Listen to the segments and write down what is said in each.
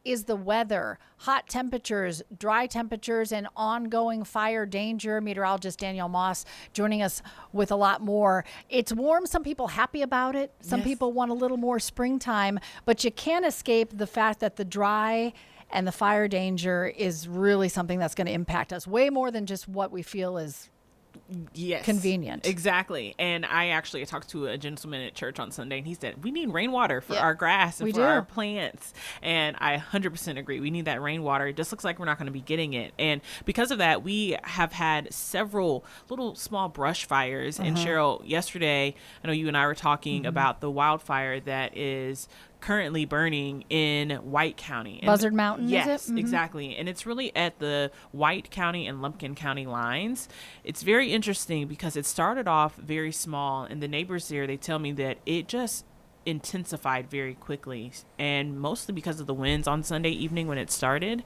is the weather, hot temperatures, dry temperatures, and ongoing fire danger. Meteorologist Danielle Moss joining us with a lot more. It's warm. Some people happy about it. Some people want a little more springtime, but you can't escape the fact that the dry and the fire danger is really something that's going to impact us way more than just what we feel is convenient. Exactly. And I talked to a gentleman at church on Sunday, and he said, we need rainwater for our grass and our plants. And I 100% agree. We need that rainwater. It just looks like we're not going to be getting it. And because of that, we have had several little small brush fires. And Cheryl, yesterday, I know you and I were talking about the wildfire that is currently burning in White County. Buzzard Mountain, yes, is it? Exactly. And it's really at the White County and Lumpkin County lines. It's very interesting because it started off very small, and the neighbors there, they tell me that it just intensified very quickly, and mostly because of the winds on Sunday evening when it started.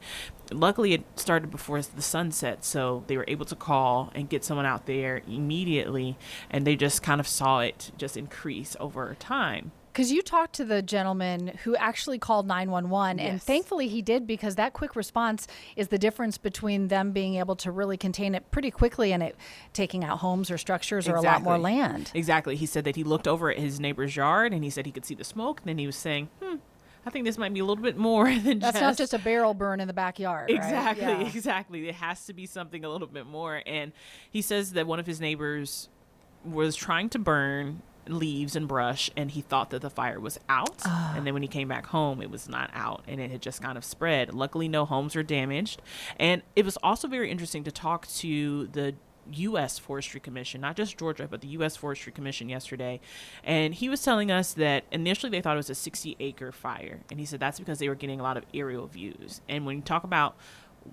Luckily, it started before the sun set, so they were able to call and get someone out there immediately, and they just kind of saw it just increase over time. Because you talked to the gentleman who actually called 911, and thankfully he did, because that quick response is the difference between them being able to really contain it pretty quickly and it taking out homes or structures or a lot more land. Exactly. He said that he looked over at his neighbor's yard and he said he could see the smoke. And then he was saying, I think this might be a little bit more than That's not just a barrel burn in the backyard. Exactly. Right? Exactly. It has to be something a little bit more. And he says that one of his neighbors was trying to burn leaves and brush, and he thought that the fire was out, and then when he came back home, it was not out, and it had just kind of spread. Luckily, no homes were damaged. And it was also very interesting to talk to the U.S. Forestry Commission, not just Georgia, but the U.S. Forestry Commission yesterday. And he was telling us that initially they thought it was a 60-acre fire. And he said that's because they were getting a lot of aerial views. And when you talk about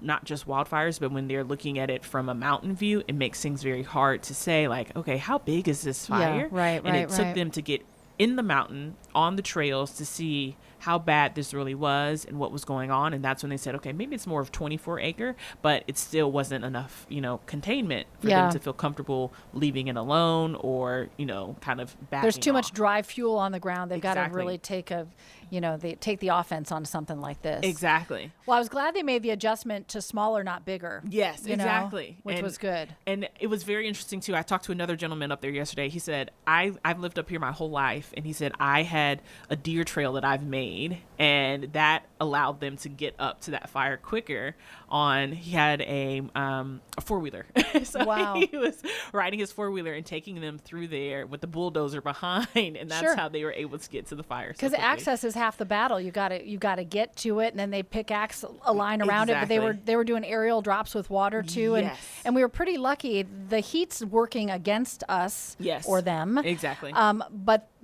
not just wildfires, but when they're looking at it from a mountain view, it makes things very hard to say, like, okay, how big is this fire? And it took them to get in the mountain on the trails to see how bad this really was and what was going on. And that's when they said, okay, maybe it's more of 24 acre, but it still wasn't enough, containment for them to feel comfortable leaving it alone or, kind of backing There's too off. much dry fuel on the ground. They've got to really take they take the offense on something like this. Exactly. Well, I was glad they made the adjustment to smaller, not bigger. Yes, exactly. Which was good. And it was very interesting too. I talked to another gentleman up there yesterday. He said, I've lived up here my whole life. And he said, I had a deer trail that I've made, and that allowed them to get up to that fire quicker. He had a 4-wheeler. So he was riding his 4-wheeler and taking them through there with the bulldozer behind, and that's how they were able to get to the fire. Because access is half the battle. You got to get to it, and then they pickaxe a line around it. But they were doing aerial drops with water too, and we were pretty lucky. The heat's working against us or them. Exactly.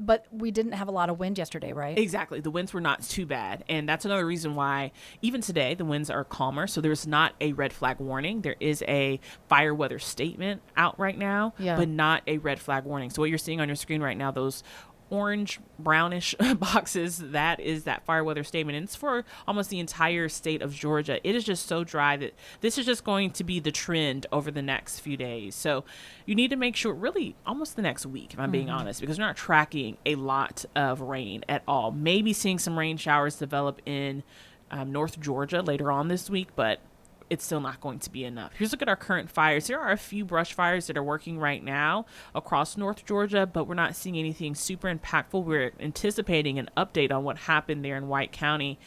But we didn't have a lot of wind yesterday, right? Exactly. The winds were not too bad. And that's another reason why even today the winds are calmer. So there's not a red flag warning. There is a fire weather statement out right now, but not a red flag warning. So what you're seeing on your screen right now, those orange brownish boxes, that is that fire weather statement, and it's for almost the entire state of Georgia. It is just so dry that this is just going to be the trend over the next few days. So you need to make sure, really almost the next week, if I'm being honest, because we're not tracking a lot of rain at all. Maybe seeing some rain showers develop in North Georgia later on this week, but it's still not going to be enough. Here's a look at our current fires. There are a few brush fires that are working right now across North Georgia, but we're not seeing anything super impactful. We're anticipating an update on what happened there in White County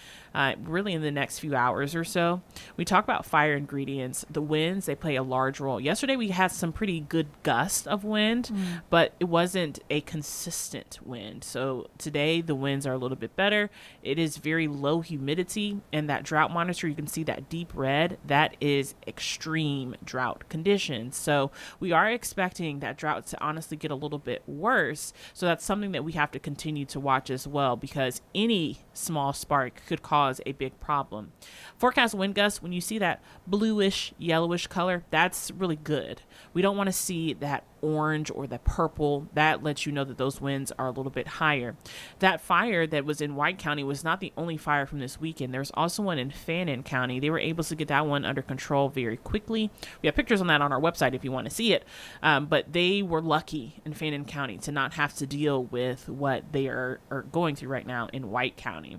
really in the next few hours or so. We talk about fire ingredients. The winds, they play a large role. Yesterday we had some pretty good gusts of wind, but it wasn't a consistent wind. So today the winds are a little bit better. It is very low humidity, and that drought monitor, you can see that deep red, that is extreme drought conditions. So we are expecting that drought to honestly get a little bit worse. So that's something that we have to continue to watch as well, because any small spark could cause a big problem. Forecast wind gusts, when you see that bluish, yellowish color, that's really good. We don't want to see that orange or the purple. That lets you know that those winds are a little bit higher. That fire that was in White County was not the only fire from this weekend. There's also one in Fannin County. They were able to get that one under control very quickly. We have pictures on that on our website if you want to see it. But they were lucky in Fannin County to not have to deal with what they are going through right now in White County.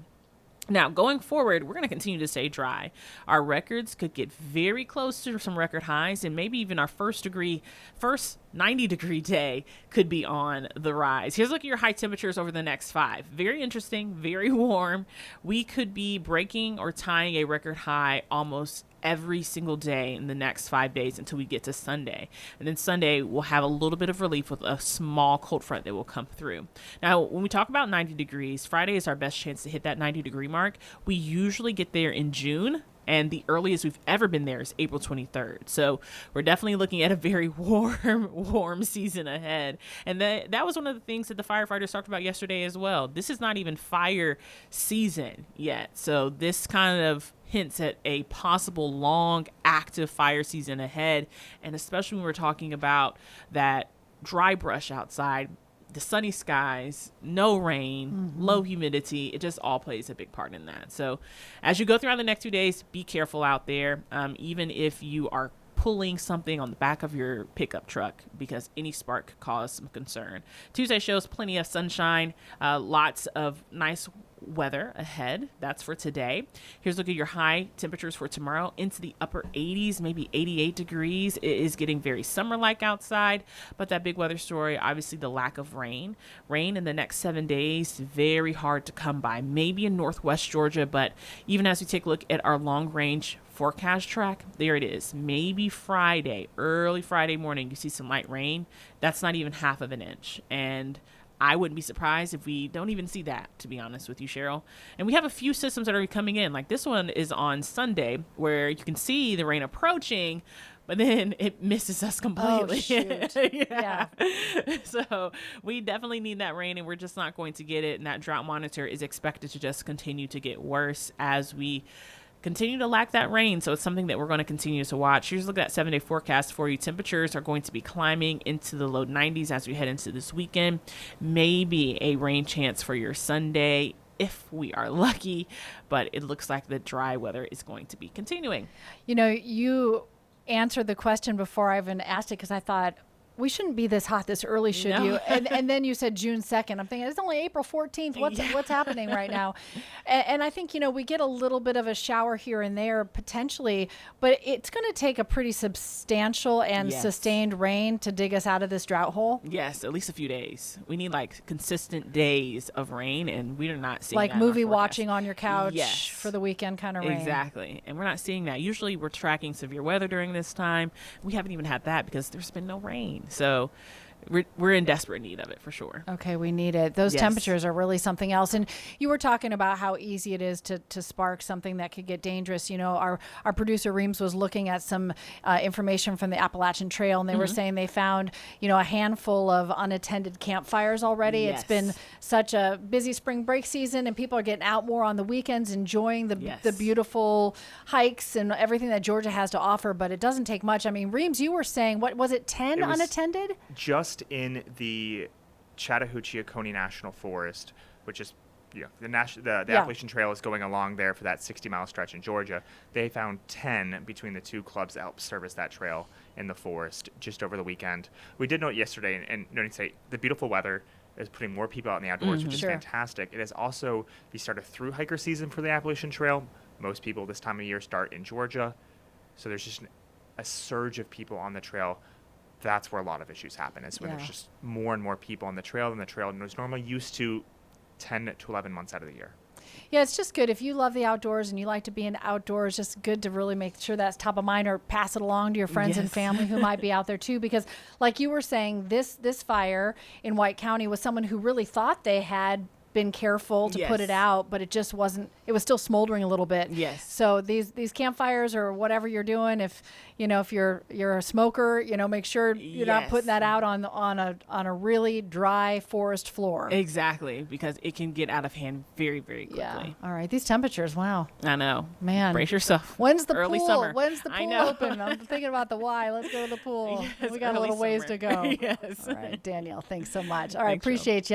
Now, going forward, we're going to continue to stay dry. Our records could get very close to some record highs, and maybe even our first 90-degree day could be on the rise. Here's a look at your high temperatures over the next 5. Very interesting, very warm. We could be breaking or tying a record high almost every single day in the next 5 days until we get to Sunday. And then Sunday, we'll have a little bit of relief with a small cold front that will come through. Now, when we talk about 90 degrees, Friday is our best chance to hit that 90-degree mark. We usually get there in June, and the earliest we've ever been there is April 23rd. So we're definitely looking at a very warm season ahead. And that was one of the things that the firefighters talked about yesterday as well. This is not even fire season yet. So this kind of hints at a possible long, active fire season ahead. And especially when we're talking about that dry brush outside, the sunny skies, no rain, low humidity, it just all plays a big part in that. So as you go throughout the next 2 days, be careful out there. Even if you are pulling something on the back of your pickup truck, because any spark could cause some concern. Tuesday shows plenty of sunshine, lots of nice weather ahead. That's for today. Here's a look at your high temperatures for tomorrow, into the upper 80s, maybe 88 degrees. It is getting very summer-like outside, but that big weather story, obviously the lack of rain. Rain in the next 7 days, very hard to come by, maybe in northwest Georgia, but even as we take a look at our long-range forecast track, there it is. Maybe Friday, early Friday morning, you see some light rain. That's not even half of an inch. And I wouldn't be surprised if we don't even see that, to be honest with you, Cheryl. And we have a few systems that are coming in. Like this one is on Sunday, where you can see the rain approaching, but then it misses us completely. Oh, shoot. Yeah. So we definitely need that rain, and we're just not going to get it. And that drought monitor is expected to just continue to get worse as we continue to lack that rain. So it's something that we're going to continue to watch. Here's a look at that 7-day forecast for you. Temperatures are going to be climbing into the low 90s as we head into this weekend. Maybe a rain chance for your Sunday if we are lucky, but it looks like the dry weather is going to be continuing. You know, you answered the question before I even asked it, because I thought, we shouldn't be this hot this early, should you? And then you said June 2nd. I'm thinking, it's only April 14th. What's happening right now? And I think, we get a little bit of a shower here and there potentially, but it's going to take a pretty substantial and sustained rain to dig us out of this drought hole. Yes, at least a few days. We need consistent days of rain, and we are not seeing like that movie watching on your couch Yes. for the weekend kind of rain. Exactly. And we're not seeing that. Usually we're tracking severe weather during this time. We haven't even had that because there's been no rain. So we're in desperate need of it for sure. Okay, we need it. Those temperatures are really something else. And you were talking about how easy it is to spark something that could get dangerous. Our producer Reams was looking at some information from the Appalachian Trail, and they were saying they found, a handful of unattended campfires already. Yes. It's been such a busy spring break season, and people are getting out more on the weekends, enjoying the beautiful hikes and everything that Georgia has to offer, but it doesn't take much. I mean, Reams, you were saying, what was it, 10 unattended? Just in the Chattahoochee-Oconee National Forest, which is the Appalachian Trail is going along there for that 60-mile stretch in Georgia. They found 10 between the two clubs that help service that trail in the forest just over the weekend. We did note yesterday, and noting say the beautiful weather is putting more people out in the outdoors, which is fantastic. It is also the start of through hiker season for the Appalachian Trail. Most people this time of year start in Georgia, so there's just a surge of people on the trail. That's where a lot of issues happen, is when there's just more and more people on the trail than the trail was normally used to 10 to 11 months out of the year. Yeah, it's just good. If you love the outdoors and you like to be in the outdoors, just good to really make sure that's top of mind, or pass it along to your friends and family who might be out there too. Because like you were saying, this fire in White County was someone who really thought they had been careful to put it out, but it just wasn't. It was still smoldering a little bit. Yes. So these campfires, or whatever you're doing, if you're a smoker, make sure you're not putting that out on a really dry forest floor. Exactly, because it can get out of hand very, very quickly. Yeah. All right. These temperatures. Wow. I know. Man. Brace yourself. When's the early pool? summer? When's the pool open? I'm thinking about the why. Let's go to the pool. Yes, We got a little ways summer. to go. Yes. All right, Danielle. Thanks so much. All right. Thanks, Appreciate you.